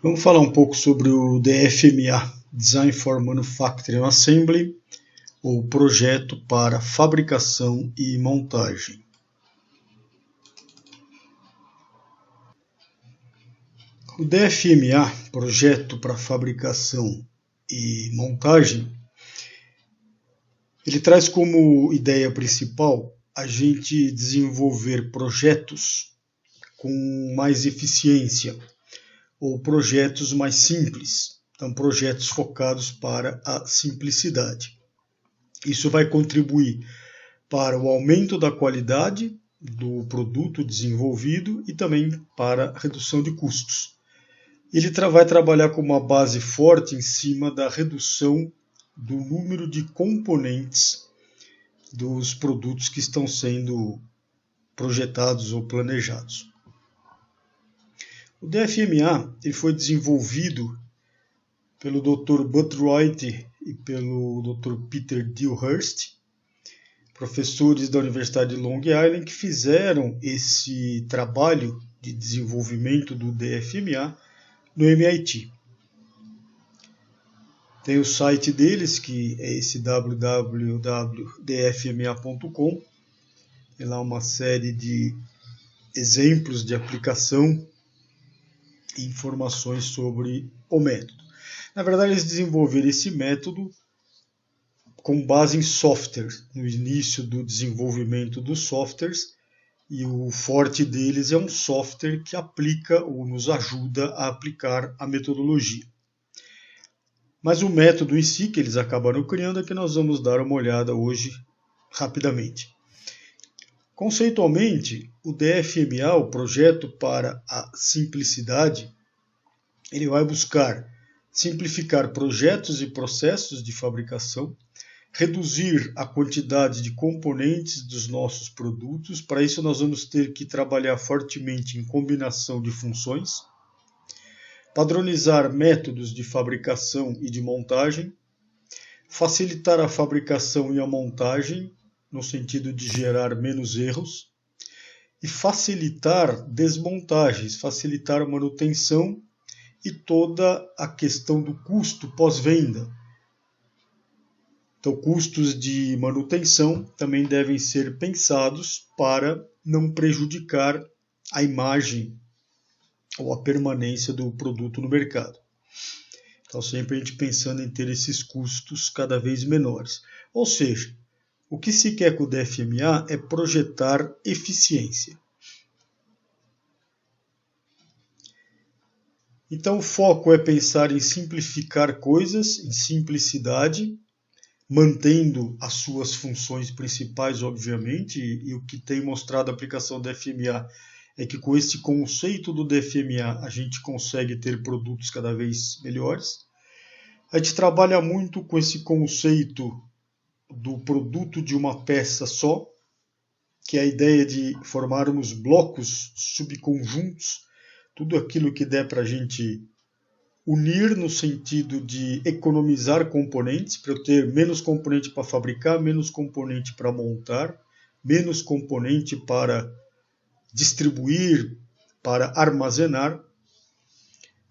Vamos falar um pouco sobre o DFMA, Design for Manufacturing Assembly, ou Projeto para Fabricação e Montagem. O DFMA, Projeto para Fabricação e Montagem, ele traz como ideia principal a gente desenvolver projetos com mais eficiência ou projetos mais simples, então projetos focados para a simplicidade. Isso vai contribuir para o aumento da qualidade do produto desenvolvido e também para a redução de custos. Ele vai trabalhar com uma base forte em cima da redução do número de componentes dos produtos que estão sendo projetados ou planejados. O DFMA ele foi desenvolvido pelo Dr. Boothroyd e pelo Dr. Peter Dewhurst, professores da Universidade de Long Island, que fizeram esse trabalho de desenvolvimento do DFMA no MIT. Tem o site deles, que é esse www.dfma.com. Tem lá uma série de exemplos de aplicação e informações sobre o método. Na verdade, eles desenvolveram esse método com base em software, no início do desenvolvimento dos softwares, e o forte deles é um software que aplica ou nos ajuda a aplicar a metodologia. Mas o método em si, que eles acabaram criando, é que nós vamos dar uma olhada hoje rapidamente. Conceitualmente, o DFMA, o Projeto para a Simplicidade, ele vai buscar simplificar projetos e processos de fabricação, reduzir a quantidade de componentes dos nossos produtos. Para isso, nós vamos ter que trabalhar fortemente em combinação de funções, padronizar métodos de fabricação e de montagem, facilitar a fabricação e a montagem, no sentido de gerar menos erros, e facilitar desmontagens, facilitar a manutenção e toda a questão do custo pós-venda. Então, custos de manutenção também devem ser pensados para não prejudicar a imagem ou a permanência do produto no mercado. Então, sempre a gente pensando em ter esses custos cada vez menores. Ou seja, o que se quer com o DFMA é projetar eficiência. Então, o foco é pensar em simplificar coisas, em simplicidade, mantendo as suas funções principais, obviamente, e o que tem mostrado a aplicação do DFMA é que com esse conceito do DFMA a gente consegue ter produtos cada vez melhores. A gente trabalha muito com esse conceito do produto de uma peça só, que é a ideia de formarmos blocos, subconjuntos, tudo aquilo que der para a gente unir no sentido de economizar componentes, para eu ter menos componente para fabricar, menos componente para montar, menos componente para distribuir, para armazenar,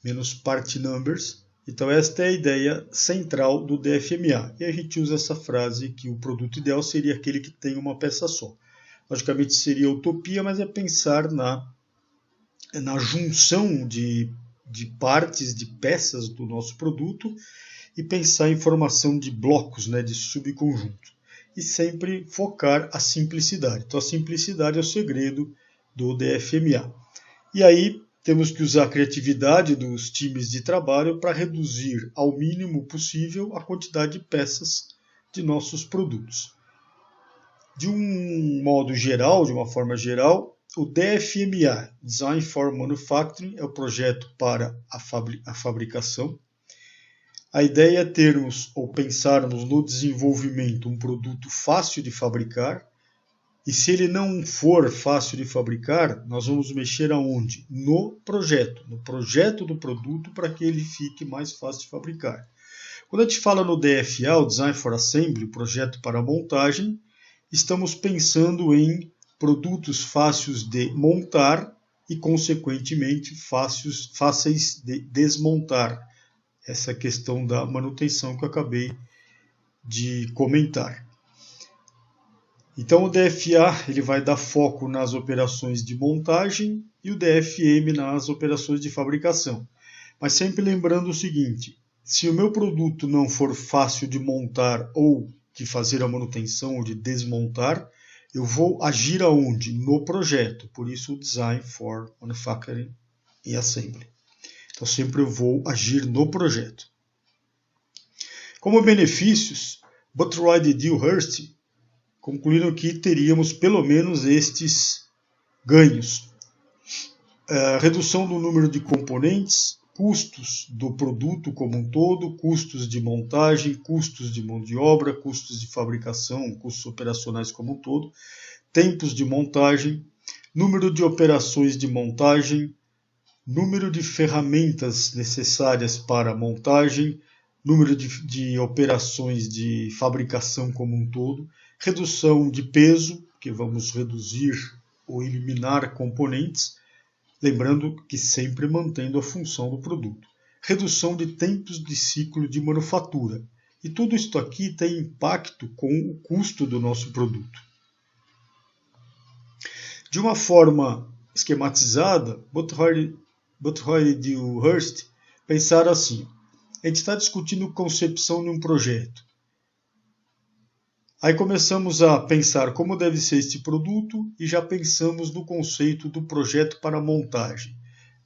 menos part numbers. Então esta é a ideia central do DFMA. E a gente usa essa frase que o produto ideal seria aquele que tem uma peça só. Logicamente seria utopia, mas é pensar na junção de partes, de peças do nosso produto e pensar em formação de blocos, de subconjunto. E sempre focar a simplicidade. Então a simplicidade é o segredo do DFMA. E aí temos que usar a criatividade dos times de trabalho para reduzir ao mínimo possível a quantidade de peças de nossos produtos. De um modo geral, de uma forma geral, o DFMA, Design for Manufacturing, é o projeto para a fabricação. A ideia é termos ou pensarmos no desenvolvimento um produto fácil de fabricar. E se ele não for fácil de fabricar, nós vamos mexer aonde? No projeto do produto para que ele fique mais fácil de fabricar. Quando a gente fala no DFA, o Design for Assembly, o projeto para montagem, estamos pensando em produtos fáceis de montar e, consequentemente, fáceis de desmontar. Essa questão da manutenção que eu acabei de comentar. Então o DFA ele vai dar foco nas operações de montagem e o DFM nas operações de fabricação. Mas sempre lembrando o seguinte, se o meu produto não for fácil de montar ou de fazer a manutenção ou de desmontar, eu vou agir aonde? No projeto. Por isso o Design for Manufacturing and Assembly. Então sempre eu vou agir no projeto. Como benefícios, Boothroyd e Dewhurst concluíram que teríamos pelo menos estes ganhos. Redução do número de componentes, custos do produto como um todo, custos de montagem, custos de mão de obra, custos de fabricação, custos operacionais como um todo, tempos de montagem, número de operações de montagem, número de ferramentas necessárias para a montagem, número de operações de fabricação como um todo, redução de peso, que vamos reduzir ou eliminar componentes, lembrando que sempre mantendo a função do produto. Redução de tempos de ciclo de manufatura. E tudo isso aqui tem impacto com o custo do nosso produto. De uma forma esquematizada, Boothroyd e Dewhurst pensaram assim: a gente está discutindo concepção de um projeto. Aí começamos a pensar como deve ser este produto e já pensamos no conceito do projeto para montagem.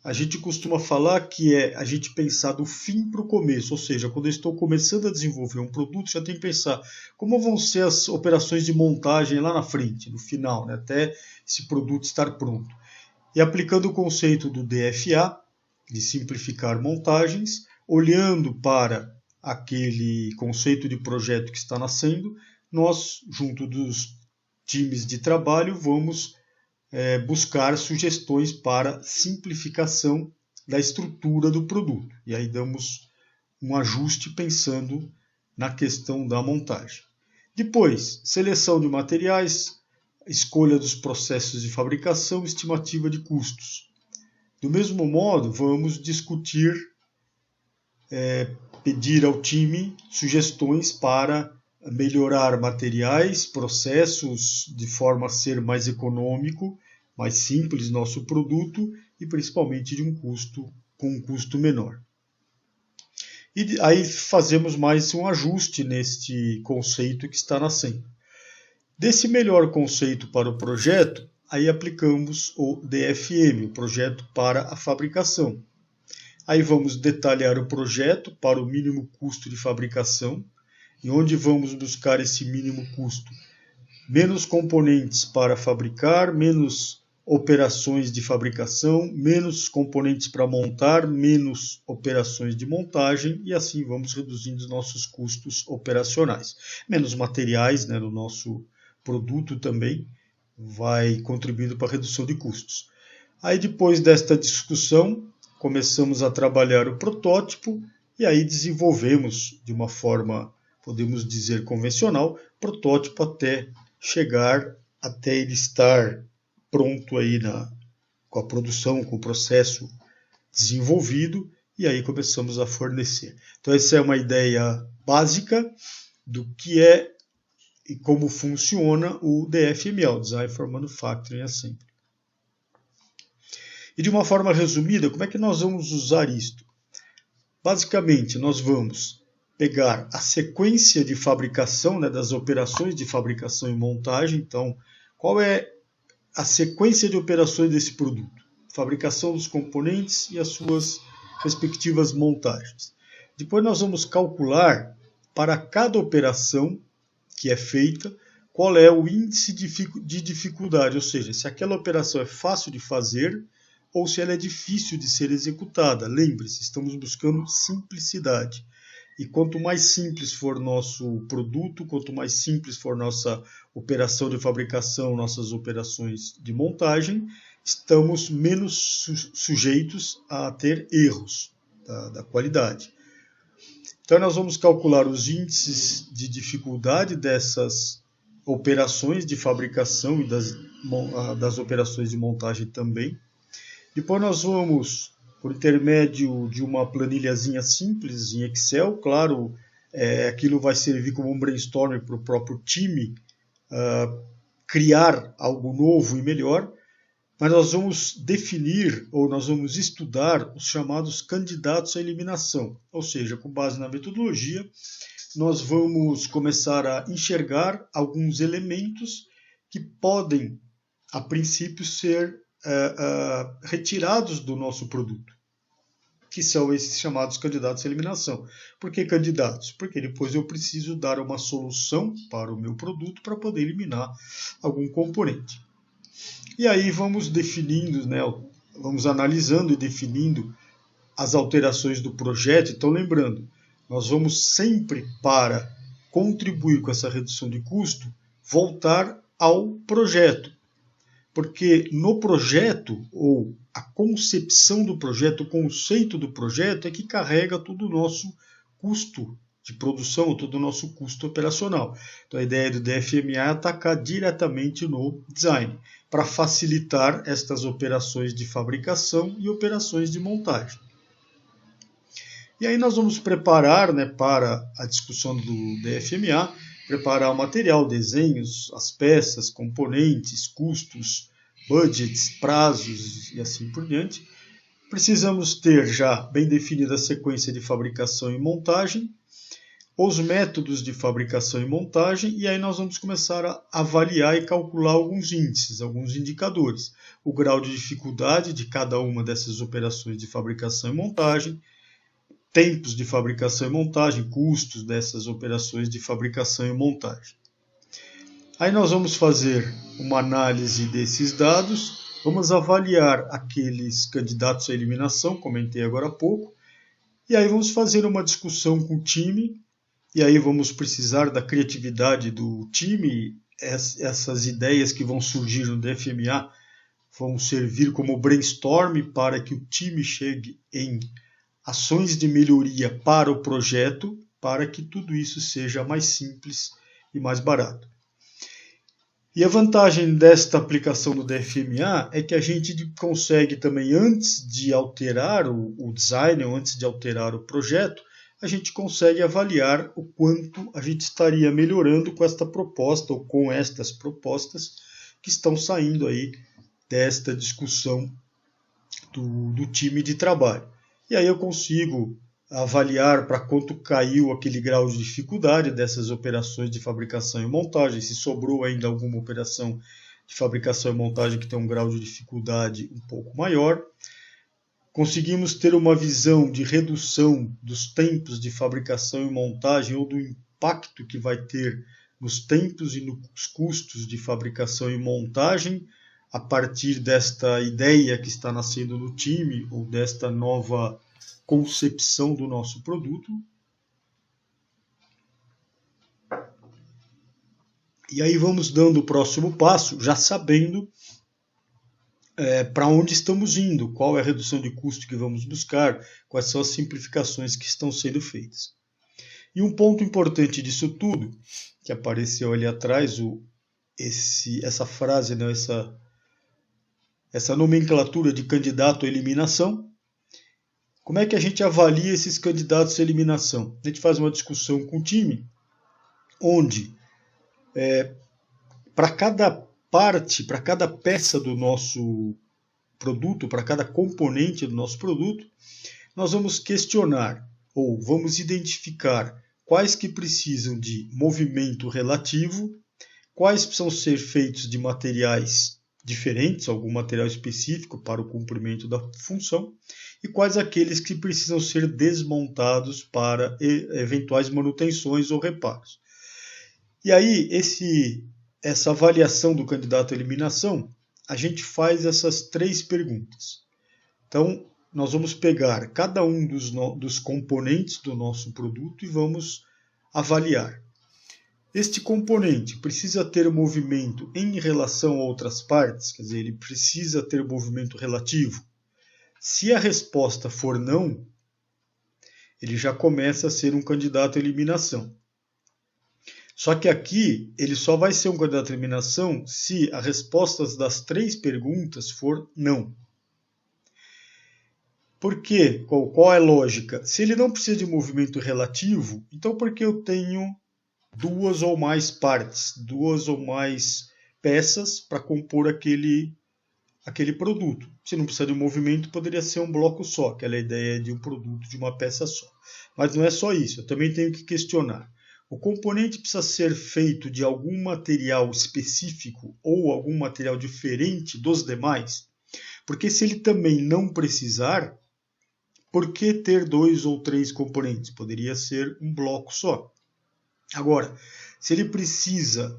A gente costuma falar que é a gente pensar do fim para o começo, ou seja, quando eu estou começando a desenvolver um produto, já tem que pensar como vão ser as operações de montagem lá na frente, no final, né, até esse produto estar pronto. E aplicando o conceito do DFA, de simplificar montagens, olhando para aquele conceito de projeto que está nascendo, nós, junto dos times de trabalho, vamos buscar sugestões para simplificação da estrutura do produto. E aí damos um ajuste pensando na questão da montagem. Depois, seleção de materiais, escolha dos processos de fabricação, estimativa de custos. Do mesmo modo, vamos discutir, pedir ao time sugestões para melhorar materiais, processos, de forma a ser mais econômico, mais simples nosso produto e principalmente com um custo menor. E aí fazemos mais um ajuste neste conceito que está nascendo. Desse melhor conceito para o projeto, aí aplicamos o DFM, o projeto para a fabricação. Aí vamos detalhar o projeto para o mínimo custo de fabricação, e onde vamos buscar esse mínimo custo? Menos componentes para fabricar, menos operações de fabricação, menos componentes para montar, menos operações de montagem, e assim vamos reduzindo os nossos custos operacionais. Menos materiais, né, no nosso produto também vai contribuindo para a redução de custos. Aí depois desta discussão, começamos a trabalhar o protótipo e aí desenvolvemos de uma forma, podemos dizer, convencional, protótipo até chegar, até ele estar pronto aí com a produção, com o processo desenvolvido, e aí começamos a fornecer. Então essa é uma ideia básica do que é e como funciona o DFML, Design for Manufacturing Assembly. E de uma forma resumida, como é que nós vamos usar isto? Basicamente, nós vamos pegar a sequência de fabricação, né, das operações de fabricação e montagem. Então, qual é a sequência de operações desse produto? Fabricação dos componentes e as suas respectivas montagens. Depois nós vamos calcular para cada operação que é feita, qual é o índice de dificuldade, ou seja, se aquela operação é fácil de fazer ou se ela é difícil de ser executada. Lembre-se, estamos buscando simplicidade. E quanto mais simples for nosso produto, quanto mais simples for nossa operação de fabricação, nossas operações de montagem, estamos menos sujeitos a ter erros da qualidade. Então nós vamos calcular os índices de dificuldade dessas operações de fabricação e das operações de montagem também. Depois nós vamos, por intermédio de uma planilhazinha simples em Excel, claro, aquilo vai servir como um brainstorm para o próprio time criar algo novo e melhor, mas nós vamos definir ou nós vamos estudar os chamados candidatos à eliminação, ou seja, com base na metodologia, nós vamos começar a enxergar alguns elementos que podem, a princípio, ser retirados do nosso produto, que são esses chamados candidatos à eliminação. Por que candidatos? Porque depois eu preciso dar uma solução para o meu produto para poder eliminar algum componente. E aí vamos definindo, né, vamos analisando e definindo as alterações do projeto. Então, lembrando, nós vamos sempre, para contribuir com essa redução de custo, voltar ao projeto. Porque no projeto, ou a concepção do projeto, o conceito do projeto é que carrega todo o nosso custo de produção, todo o nosso custo operacional. Então a ideia do DFMA é atacar diretamente no design, para facilitar estas operações de fabricação e operações de montagem. E aí nós vamos preparar, né, para a discussão do DFMA, preparar o material, desenhos, as peças, componentes, custos, budgets, prazos e assim por diante. Precisamos ter já bem definida a sequência de fabricação e montagem, os métodos de fabricação e montagem, e aí nós vamos começar a avaliar e calcular alguns índices, alguns indicadores. O grau de dificuldade de cada uma dessas operações de fabricação e montagem, tempos de fabricação e montagem, custos dessas operações de fabricação e montagem. Aí nós vamos fazer uma análise desses dados, vamos avaliar aqueles candidatos à eliminação, comentei agora há pouco, e aí vamos fazer uma discussão com o time, e aí vamos precisar da criatividade do time, essas ideias que vão surgir no DFMA vão servir como brainstorm para que o time chegue em ações de melhoria para o projeto, para que tudo isso seja mais simples e mais barato. E a vantagem desta aplicação do DFMA é que a gente consegue também, antes de alterar o design, ou antes de alterar o projeto, a gente consegue avaliar o quanto a gente estaria melhorando com esta proposta, ou com estas propostas que estão saindo aí desta discussão do time de trabalho. E aí eu consigo avaliar para quanto caiu aquele grau de dificuldade dessas operações de fabricação e montagem, se sobrou ainda alguma operação de fabricação e montagem que tem um grau de dificuldade um pouco maior. Conseguimos ter uma visão de redução dos tempos de fabricação e montagem ou do impacto que vai ter nos tempos e nos custos de fabricação e montagem a partir desta ideia que está nascendo no time ou desta nova concepção do nosso produto. E aí vamos dando o próximo passo, já sabendo para onde estamos indo, qual é a redução de custo que vamos buscar, quais são as simplificações que estão sendo feitas. E um ponto importante disso tudo, que apareceu ali atrás, essa frase, né, essa nomenclatura de candidato à eliminação. Como é que a gente avalia esses candidatos à eliminação? A gente faz uma discussão com o time, onde para cada parte, para cada peça do nosso produto, para cada componente do nosso produto, nós vamos questionar ou vamos identificar quais que precisam de movimento relativo, quais precisam ser feitos de materiais diferentes, algum material específico para o cumprimento da função, e quais aqueles que precisam ser desmontados para eventuais manutenções ou reparos. E aí, essa avaliação do candidato à eliminação, a gente faz essas 3 perguntas. Então, nós vamos pegar cada um dos componentes do nosso produto e vamos avaliar. Este componente precisa ter movimento em relação a outras partes, quer dizer, ele precisa ter movimento relativo. Se a resposta for não, ele já começa a ser um candidato à eliminação. Só que aqui ele só vai ser um candidato à eliminação se a resposta das 3 perguntas for não. Por quê? Qual é a lógica? Se ele não precisa de movimento relativo, então por que eu tenho duas ou mais partes, duas ou mais peças para compor aquele produto? Se não precisa de movimento, poderia ser um bloco só, aquela ideia de um produto de uma peça só. Mas não é só isso, eu também tenho que questionar. O componente precisa ser feito de algum material específico ou algum material diferente dos demais? Porque se ele também não precisar, por que ter dois ou três componentes? Poderia ser um bloco só. Agora, se ele precisa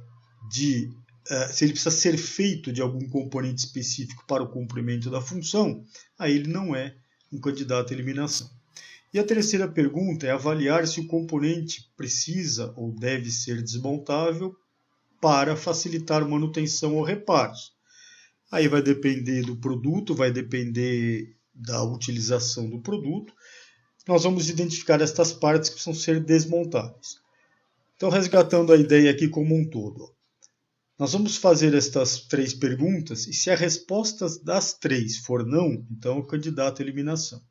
ser feito de algum componente específico para o cumprimento da função, aí ele não é um candidato à eliminação. E a terceira pergunta é avaliar se o componente precisa ou deve ser desmontável para facilitar manutenção ou reparos. Aí vai depender do produto, vai depender da utilização do produto. Nós vamos identificar estas partes que precisam ser desmontáveis. Então, resgatando a ideia aqui como um todo, nós vamos fazer estas três perguntas e se a resposta das três for não, então o candidato à eliminação.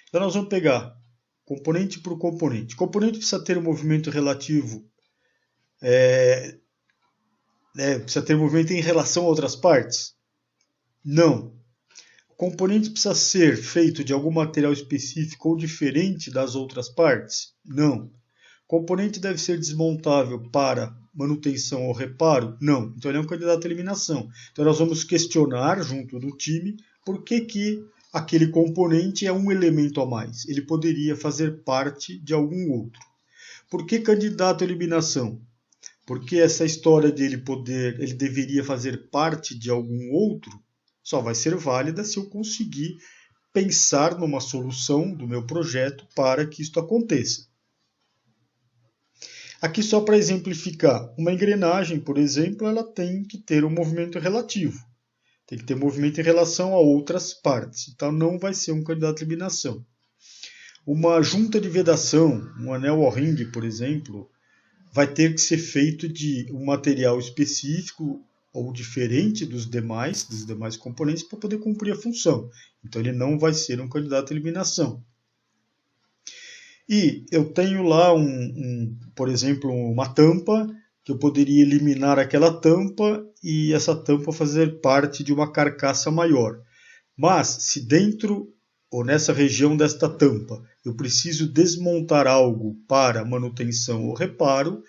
Então nós vamos pegar componente por componente. O componente precisa ter um movimento relativo, precisa ter movimento em relação a outras partes? Não. O componente precisa ser feito de algum material específico ou diferente das outras partes? Não. O componente deve ser desmontável para manutenção ou reparo? Não. Então ele é um candidato à eliminação. Então nós vamos questionar junto do time por que aquele componente é um elemento a mais. Ele poderia fazer parte de algum outro. Por que candidato à eliminação? Porque essa história de ele deveria fazer parte de algum outro, só vai ser válida se eu conseguir pensar numa solução do meu projeto para que isto aconteça. Aqui só para exemplificar, uma engrenagem, por exemplo, ela tem que ter um movimento relativo. Tem que ter movimento em relação a outras partes. Então não vai ser um candidato à eliminação. Uma junta de vedação, um anel O-ring, por exemplo, vai ter que ser feito de um material específico ou diferente dos demais componentes para poder cumprir a função. Então ele não vai ser um candidato à eliminação. E eu tenho lá, por exemplo, uma tampa, que eu poderia eliminar aquela tampa e essa tampa fazer parte de uma carcaça maior. Mas se dentro ou nessa região desta tampa eu preciso desmontar algo para manutenção ou reparo,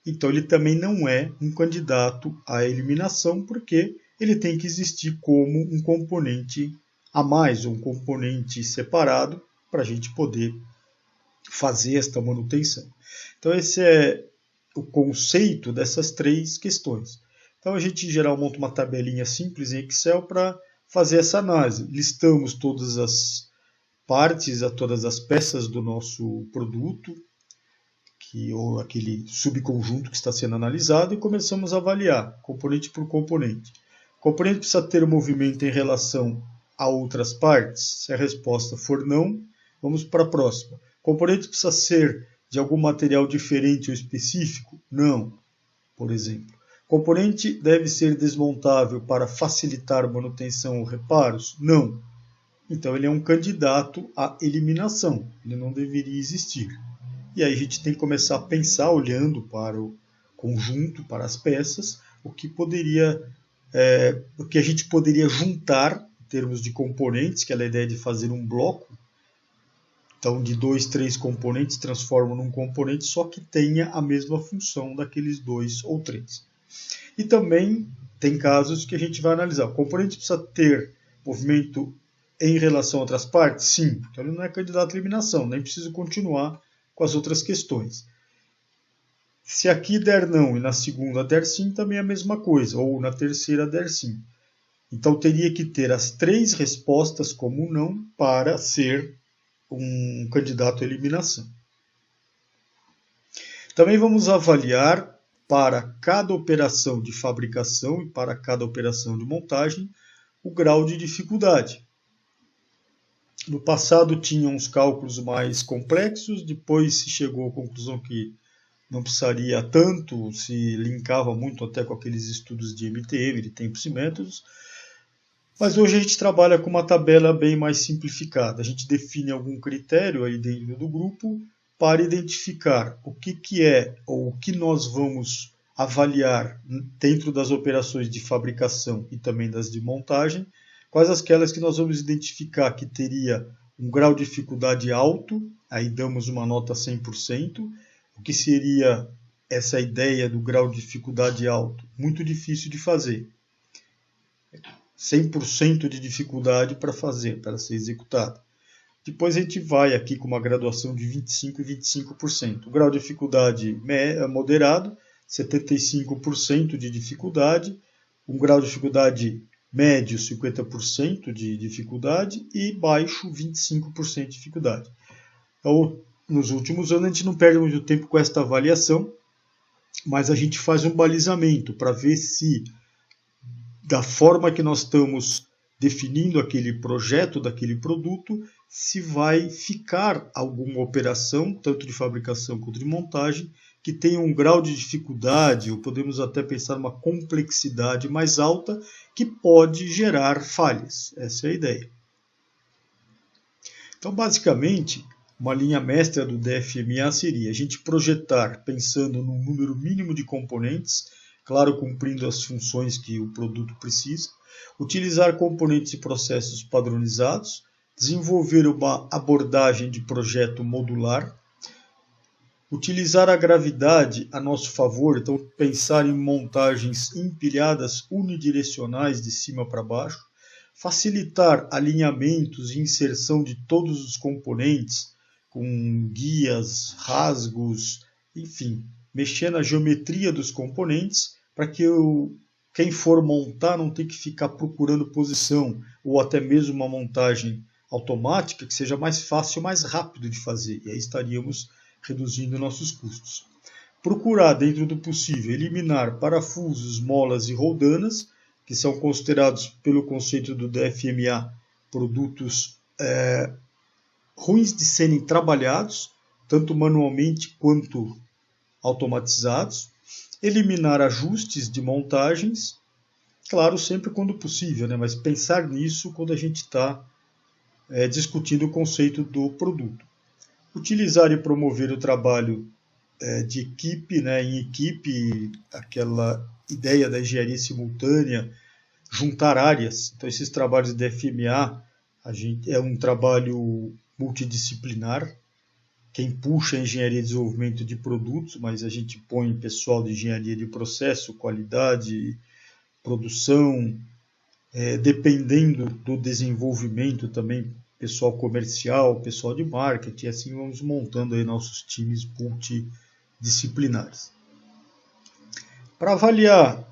então ele também não é um candidato à eliminação, porque ele tem que existir como um componente a mais, um componente separado, para a gente poder fazer esta manutenção. Então esse é o conceito dessas três questões. Então a gente, em geral, monta uma tabelinha simples em Excel para fazer essa análise. Listamos todas as partes, todas as peças do nosso produto, ou aquele subconjunto que está sendo analisado, e começamos a avaliar, componente por componente. O componente precisa ter movimento em relação a outras partes? Se a resposta for não, vamos para a próxima. O componente precisa ser de algum material diferente ou específico? Não, por exemplo. O componente deve ser desmontável para facilitar manutenção ou reparos? Não. Então ele é um candidato à eliminação, ele não deveria existir. E aí a gente tem que começar a pensar, olhando para o conjunto, para as peças, o que a gente poderia juntar em termos de componentes, que é a ideia de fazer um bloco. Então, de 2, 3 componentes, transformam num componente só que tenha a mesma função daqueles 2 ou 3. E também tem casos que a gente vai analisar. O componente precisa ter movimento em relação a outras partes? Sim. Então, ele não é candidato à eliminação, nem preciso continuar com as outras questões. Se aqui der não e na segunda der sim, também é a mesma coisa, ou na terceira der sim. Então, teria que ter as três respostas como não para ser um candidato à eliminação. Também vamos avaliar para cada operação de fabricação e para cada operação de montagem o grau de dificuldade. No passado tinham os cálculos mais complexos, depois se chegou à conclusão que não precisaria tanto, se linkava muito até com aqueles estudos de MTM, de tempos e métodos. Mas hoje a gente trabalha com uma tabela bem mais simplificada. A gente define algum critério aí dentro do grupo para identificar o que é ou o que nós vamos avaliar dentro das operações de fabricação e também das de montagem, quais aquelas que nós vamos identificar que teria um grau de dificuldade alto, aí damos uma nota 100%, o que seria essa ideia do grau de dificuldade alto? Muito difícil de fazer. 100% de dificuldade para fazer, para ser executado. Depois a gente vai aqui com uma graduação de 25% e 25%. O grau de dificuldade moderado, 75% de dificuldade. Um grau de dificuldade médio, 50% de dificuldade. E baixo, 25% de dificuldade. Então, nos últimos anos a gente não perde muito tempo com esta avaliação, mas a gente faz um balizamento para ver se, da forma que nós estamos definindo aquele projeto daquele produto, se vai ficar alguma operação, tanto de fabricação quanto de montagem, que tenha um grau de dificuldade, ou podemos até pensar uma complexidade mais alta, que pode gerar falhas. Essa é a ideia. Então, basicamente, uma linha mestra do DFMA seria a gente projetar pensando num número mínimo de componentes, claro, cumprindo as funções que o produto precisa, utilizar componentes e processos padronizados, desenvolver uma abordagem de projeto modular, utilizar a gravidade a nosso favor, então pensar em montagens empilhadas unidirecionais de cima para baixo, facilitar alinhamentos e inserção de todos os componentes, com guias, rasgos, enfim, mexer na geometria dos componentes para que quem for montar não tenha que ficar procurando posição, ou até mesmo uma montagem automática que seja mais fácil, mais rápido de fazer, e aí estaríamos reduzindo nossos custos. Procurar, dentro do possível, eliminar parafusos, molas e roldanas, que são considerados pelo conceito do DFMA produtos ruins de serem trabalhados, tanto manualmente quanto automatizados. Eliminar ajustes de montagens, claro, sempre quando possível, né? Mas pensar nisso quando a gente está discutindo o conceito do produto. Utilizar e promover o trabalho de equipe, né? Em equipe, aquela ideia da engenharia simultânea, juntar áreas. Então, esses trabalhos de FMA é um trabalho multidisciplinar. Quem puxa a engenharia de desenvolvimento de produtos, mas a gente põe pessoal de engenharia de processo, qualidade, produção, dependendo do desenvolvimento também, pessoal comercial, pessoal de marketing, assim vamos montando aí nossos times multidisciplinares. Para avaliar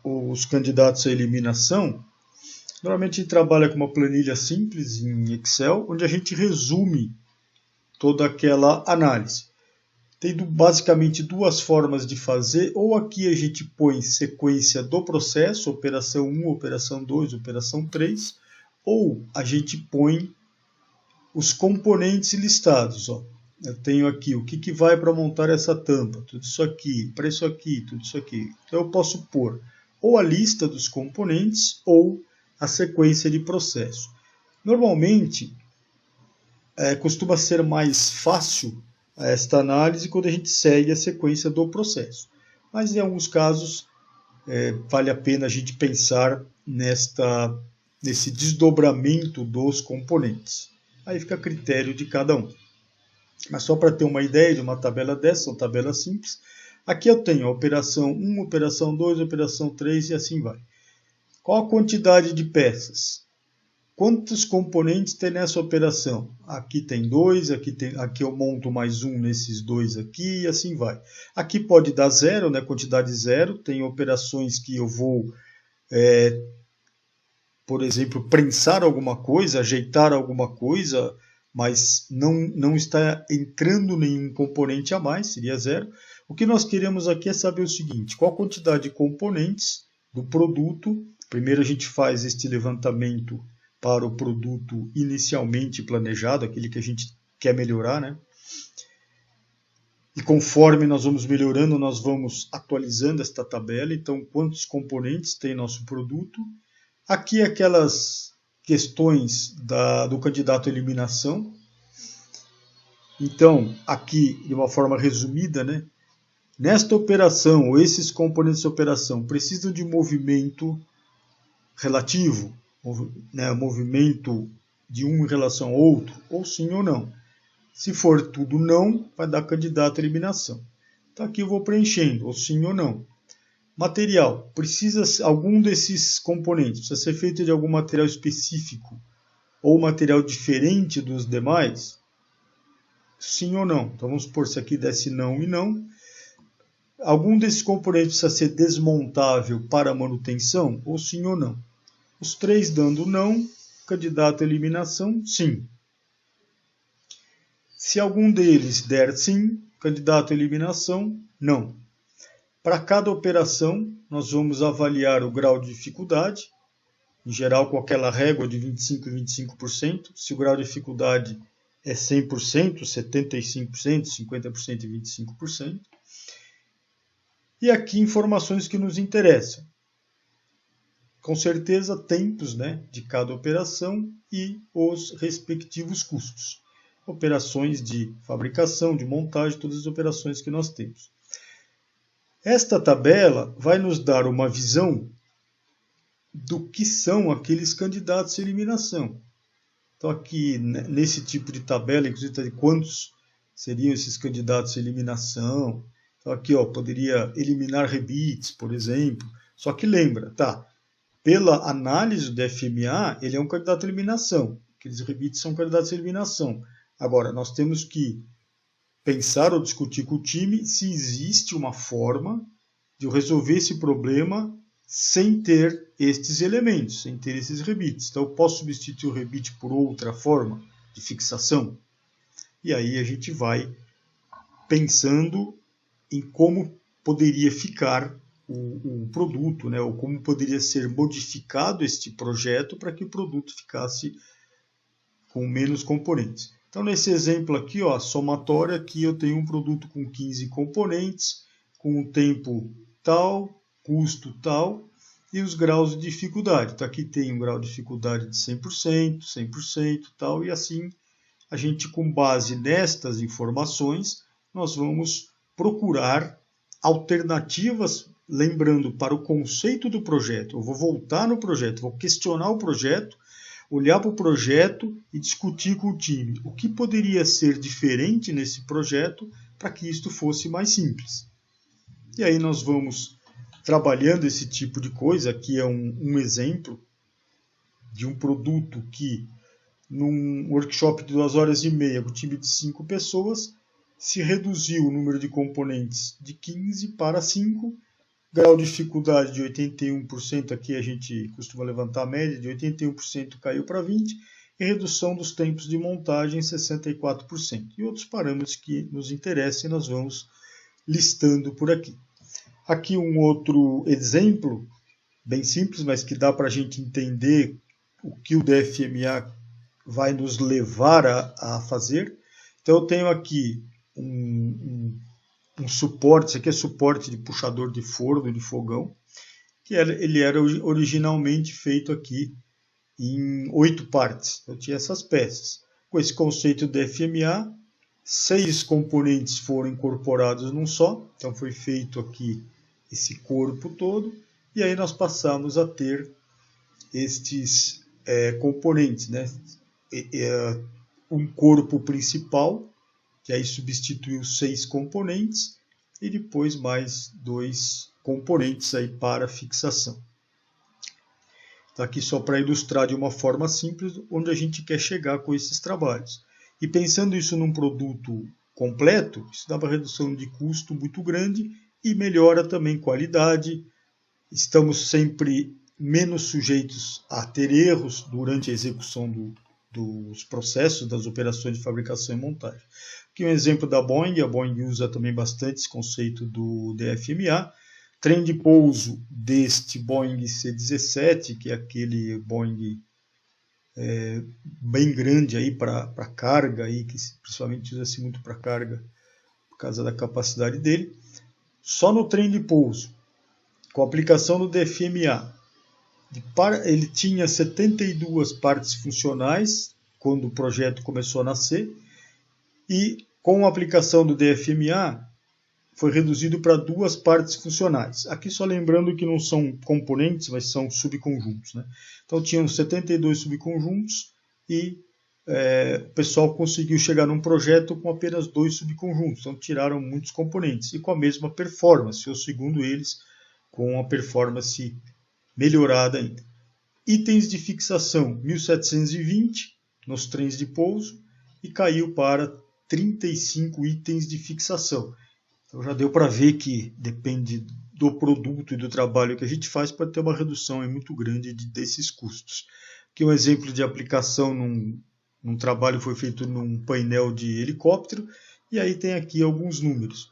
os candidatos à eliminação, normalmente a gente trabalha com uma planilha simples em Excel, onde a gente resume toda aquela análise. Tem basicamente duas formas de fazer, ou aqui a gente põe sequência do processo, operação 1, operação 2, operação 3, ou a gente põe os componentes listados. Ó. Eu tenho aqui o que vai para montar essa tampa, tudo isso aqui, para isso aqui, tudo isso aqui. Então eu posso pôr ou a lista dos componentes ou a sequência de processo. Normalmente, costuma ser mais fácil esta análise quando a gente segue a sequência do processo. Mas em alguns casos vale a pena a gente pensar nesse desdobramento dos componentes. Aí fica a critério de cada um. Mas só para ter uma ideia de uma tabela dessa, são tabelas simples. Aqui eu tenho a operação 1, operação 2, operação 3 e assim vai. Qual a quantidade de peças? Quantos componentes tem nessa operação? Aqui tem 2, aqui eu monto mais um nesses 2 aqui e assim vai. Aqui pode dar 0, né, quantidade 0. Tem operações que eu vou, por exemplo, prensar alguma coisa, ajeitar alguma coisa, mas não está entrando nenhum componente a mais, seria 0. O que nós queremos aqui é saber o seguinte, qual a quantidade de componentes do produto. Primeiro a gente faz este levantamento para o produto inicialmente planejado, aquele que a gente quer melhorar, né? E conforme nós vamos melhorando, nós vamos atualizando esta tabela. Então, quantos componentes tem nosso produto? Aqui aquelas questões do candidato à eliminação. Então, aqui, de uma forma resumida, né? Nesta operação, ou esses componentes da operação, precisam de movimento relativo, né? Movimento de um em relação ao outro, ou sim ou não. Se for tudo não, vai dar candidato à eliminação. Então aqui eu vou preenchendo, ou sim ou não. Material, algum desses componentes precisa ser feito de algum material específico ou material diferente dos demais? Sim ou não? Então vamos supor se aqui desse não e não. Algum desses componentes precisa ser desmontável para manutenção? Ou sim ou não? Os três dando não, candidato à eliminação, sim. Se algum deles der sim, candidato à eliminação, não. Para cada operação, nós vamos avaliar o grau de dificuldade, em geral com aquela régua de 25% e 25%. Se o grau de dificuldade é 100%, 75%, 50% e 25%. E aqui informações que nos interessam. Com certeza, tempos, né, de cada operação e os respectivos custos. Operações de fabricação, de montagem, todas as operações que nós temos. Esta tabela vai nos dar uma visão do que são aqueles candidatos à eliminação. Então aqui, nesse tipo de tabela, inclusive está de quantos seriam esses candidatos à eliminação. Então aqui, poderia eliminar rebites, por exemplo. Só que lembra, pela análise do FMA, ele é um candidato à eliminação. Aqueles rebites são candidatos à eliminação. Agora, nós temos que pensar ou discutir com o time se existe uma forma de eu resolver esse problema sem ter estes elementos, sem ter esses rebites. Então, eu posso substituir o rebite por outra forma de fixação? E aí a gente vai pensando em como poderia ficar o produto, né? Ou como poderia ser modificado este projeto para que o produto ficasse com menos componentes. Então, nesse exemplo aqui, a somatória, aqui eu tenho um produto com 15 componentes, com um tempo tal, custo tal, e os graus de dificuldade. Então, aqui tem um grau de dificuldade de 100%, 100%, tal, e assim, a gente, com base nestas informações, nós vamos procurar alternativas, lembrando, para o conceito do projeto. Eu vou voltar no projeto, vou questionar o projeto, olhar para o projeto e discutir com o time o que poderia ser diferente nesse projeto para que isto fosse mais simples. E aí nós vamos trabalhando esse tipo de coisa. Aqui é um exemplo de um produto que, num workshop de 2h30, com um time de 5 pessoas, se reduziu o número de componentes de 15 para 5, grau de dificuldade de 81%, aqui a gente costuma levantar a média, de 81% caiu para 20%, e redução dos tempos de montagem 64%. E outros parâmetros que nos interessam nós vamos listando por aqui. Aqui um outro exemplo, bem simples, mas que dá para a gente entender o que o DFMA vai nos levar a fazer. Então eu tenho aqui um suporte, isso aqui é suporte de puxador de forno, de fogão, que ele era originalmente feito aqui em 8 partes. Eu tinha essas peças. Com esse conceito de FMA, 6 componentes foram incorporados num só, então foi feito aqui esse corpo todo, e aí nós passamos a ter estes componentes, né? Um corpo principal, que aí substituiu 6 componentes, e depois mais 2 componentes aí para fixação. Está aqui só para ilustrar de uma forma simples onde a gente quer chegar com esses trabalhos. E pensando isso num produto completo, isso dá uma redução de custo muito grande e melhora também qualidade. Estamos sempre menos sujeitos a ter erros durante a execução dos processos, das operações de fabricação e montagem. Aqui um exemplo da Boeing. A Boeing usa também bastante esse conceito do DFMA. Trem de pouso deste Boeing C-17, que é aquele Boeing bem grande aí para carga, aí, que principalmente usa-se muito para carga por causa da capacidade dele. Só no trem de pouso, com a aplicação do DFMA, Ele tinha 72 partes funcionais quando o projeto começou a nascer, e com a aplicação do DFMA foi reduzido para 2 partes funcionais. Aqui só lembrando que não são componentes, mas são subconjuntos, né? Então tinham 72 subconjuntos e o pessoal conseguiu chegar num projeto com apenas 2 subconjuntos. Então tiraram muitos componentes e com a mesma performance, ou segundo eles, com a performance melhorada ainda. Itens de fixação 1720 nos trens de pouso e caiu para 35 itens de fixação. Então já deu para ver que depende do produto e do trabalho que a gente faz para ter uma redução muito grande desses custos. Aqui um exemplo de aplicação num trabalho foi feito num painel de helicóptero, e aí tem aqui alguns números.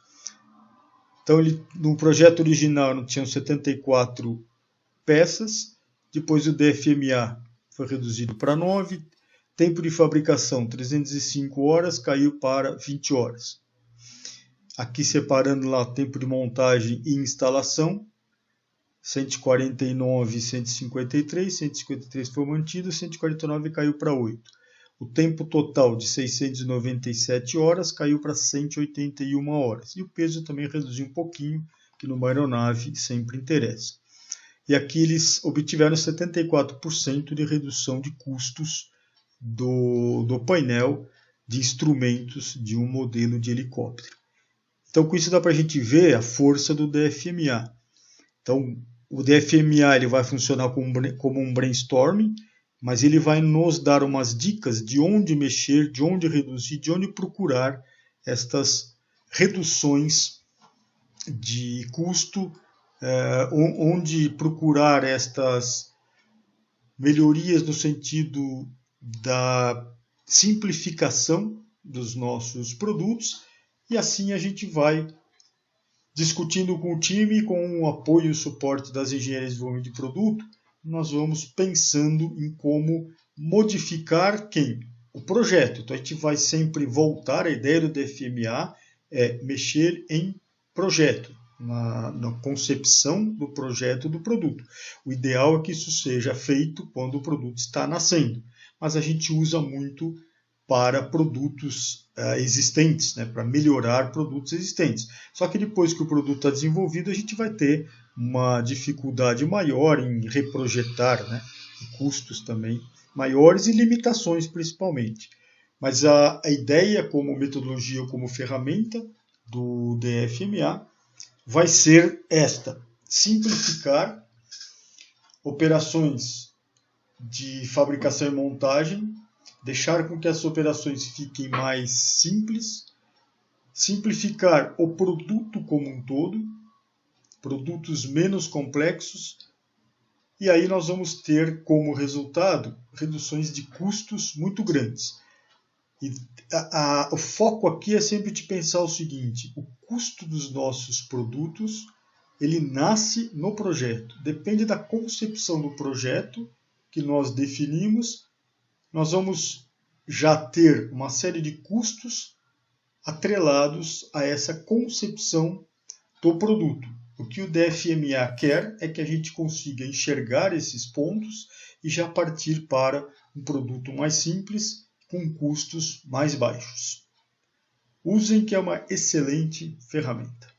Então no projeto original tinham 74 peças, depois o DFMA foi reduzido para 9, tempo de fabricação 305 horas, caiu para 20 horas. Aqui separando lá o tempo de montagem e instalação, 149 e 153, 153 foi mantido, 149 caiu para 8. O tempo total de 697 horas caiu para 181 horas. E o peso também reduziu um pouquinho, que numa aeronave sempre interessa. E aqui eles obtiveram 74% de redução de custos do painel de instrumentos de um modelo de helicóptero. Então, com isso dá para a gente ver a força do DFMA. Então, o DFMA ele vai funcionar como um brainstorming, mas ele vai nos dar umas dicas de onde mexer, de onde reduzir, de onde procurar estas reduções de custo, onde procurar estas melhorias no sentido da simplificação dos nossos produtos. E assim a gente vai discutindo com o time, com o apoio e o suporte das engenharias de desenvolvimento de produto, nós vamos pensando em como modificar o projeto. Então a gente vai sempre voltar, a ideia do DFMA é mexer em projeto, na concepção do projeto do produto. O ideal é que isso seja feito quando o produto está nascendo, mas a gente usa muito para produtos existentes, né, para melhorar produtos existentes. Só que depois que o produto está desenvolvido, a gente vai ter uma dificuldade maior em reprojetar, né, e custos também maiores e limitações principalmente. Mas a ideia como metodologia ou como ferramenta do DFMA vai ser esta: simplificar operações de fabricação e montagem, deixar com que as operações fiquem mais simples, simplificar o produto como um todo, produtos menos complexos, e aí nós vamos ter como resultado reduções de custos muito grandes. E o foco aqui é sempre de pensar o seguinte: o custo dos nossos produtos ele nasce no projeto, depende da concepção do projeto que nós definimos. Nós vamos já ter uma série de custos atrelados a essa concepção do produto. O que o DFMA quer é que a gente consiga enxergar esses pontos e já partir para um produto mais simples, com custos mais baixos. Usem, que é uma excelente ferramenta.